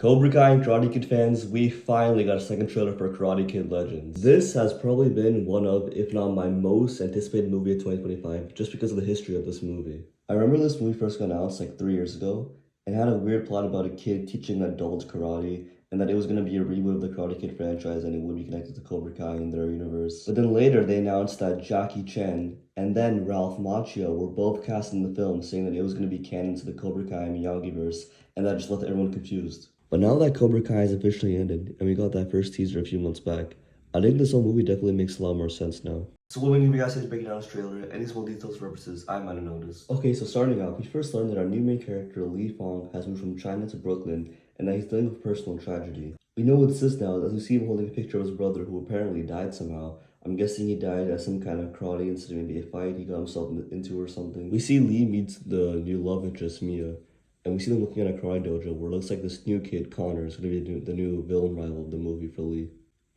Cobra Kai and Karate Kid fans, we finally got a second trailer for Karate Kid Legends. This has probably been one of, if not my most anticipated movie of 2025, just because of the history of this movie. I remember this movie first got announced like 3 years ago, and had a weird plot about a kid teaching adults karate, and that it was going to be a reboot of the Karate Kid franchise and it would be connected to Cobra Kai in their universe. But then later they announced that Jackie Chan and then Ralph Macchio were both cast in the film, saying that it was going to be canon to the Cobra Kai Miyagi-verse, and that just left everyone confused. But now that Cobra Kai has officially ended, and we got that first teaser a few months back, I think this whole movie definitely makes a lot more sense now. So what we're going to be guys is breaking down this trailer, any small details for purposes I might have noticed. Okay, so starting out, we first learned that our new main character, Li Fong, has moved from China to Brooklyn, and that he's dealing with personal tragedy. We know what this is now, as we see him holding a picture of his brother who apparently died somehow. I'm guessing he died at some kind of karate incident, maybe a fight he got himself into or something. We see Li meets the new love interest, Mia. And we see them looking at a karate dojo where it looks like this new kid, Connor, is going to be the new villain rival of the movie for Lee.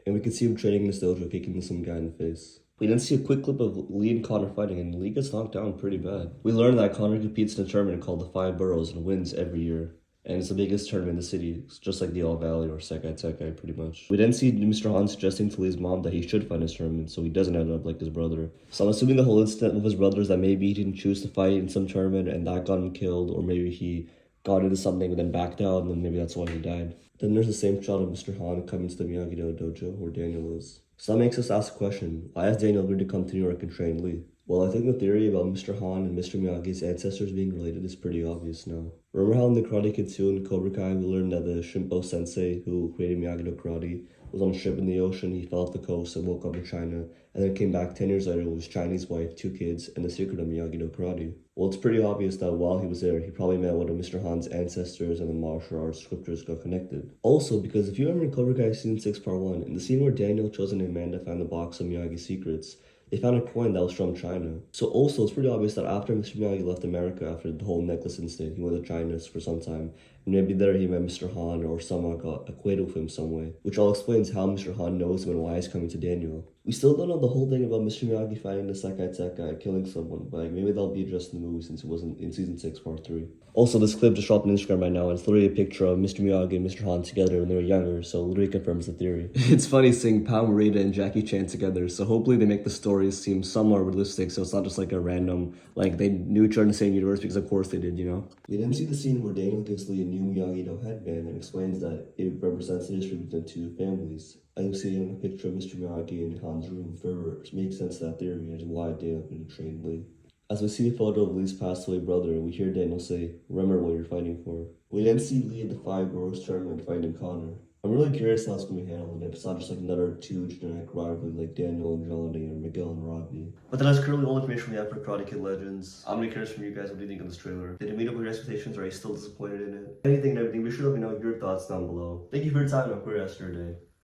And we can see him training in this dojo, kicking some guy in the face. We then see a quick clip of Lee and Connor fighting, and Lee gets knocked down pretty bad. We learn that Connor competes in a tournament called the Five Boroughs and wins every year. And it's the biggest tournament in the city. It's just like the All Valley or Sekai Sekai, pretty much. We then see Mr. Han suggesting to Lee's mom that he should fight his tournament so he doesn't end up like his brother. So I'm assuming the whole incident with his brother is that maybe he didn't choose to fight in some tournament and that got him killed, or maybe he got into something and then backed out, and then maybe that's why he died. Then there's the same shot of Mr. Han coming to the Miyagi-Do dojo where Daniel is. So that makes us ask the question, why has Daniel agreed to come to New York and train Lee? Well, I think the theory about Mr. Han and Mr. Miyagi's ancestors being related is pretty obvious now. Remember how in the Karate Kid 2 and Cobra Kai we learned that the Shimpo sensei who created Miyagi-Do karate was on a ship in the ocean, he fell off the coast and woke up in China, and then came back 10 years later with his Chinese wife, 2 kids, and the secret of Miyagi-Do karate. Well, it's pretty obvious that while he was there, he probably met one of Mr. Han's ancestors and the martial arts scriptures got connected. Also, because if you remember in Cobra Kai Season 6 Part 1, in the scene where Daniel, Chosen, and Amanda found the box of Miyagi's secrets, they found a coin that was from China. So also, it's pretty obvious that after Mr. Miyagi left America after the whole necklace incident, he went to China for some time, and maybe there he met Mr. Han or someone got acquainted with him some way, which all explains how Mr. Han knows him and why he's coming to Daniel. We still don't know the whole thing about Mr. Miyagi fighting the Sekai Sekai, killing someone, but maybe that'll be addressed in the movie since it wasn't in Season 6 Part 3. Also, this clip just dropped on Instagram right now, and it's literally a picture of Mr. Miyagi and Mr. Han together when they were younger, so literally confirms the theory. It's funny seeing Pao Morita and Jackie Chan together, so hopefully they make the stories seem somewhat realistic, so it's not just like a random, like they knew each other in the same universe, because of course they did, you know? We then see the scene where Daniel gives Lee a new Miyagi-Do headband and explains that it represents the history between the two families. As you see in a picture of Mr. Miyagi in Han's room, further makes sense to that theory and why Daniel could train Lee. As we see a photo of Lee's passed away brother, we hear Daniel say, "Remember what you're fighting for." We then see Lee at the Five Boroughs tournament fighting Connor. I'm really curious how it's going to be handled, if it's not just like another 2 generic rivalry like Daniel and Johnny or Miguel and Robbie. But that's currently all the information we have for Karate Kid Legends. I'm really curious from you guys, what do you think of this trailer? Did it meet up with your expectations, or are you still disappointed in it? Anything and everything, be sure to let me know your thoughts down below. Thank you for your time and have a great rest of your day.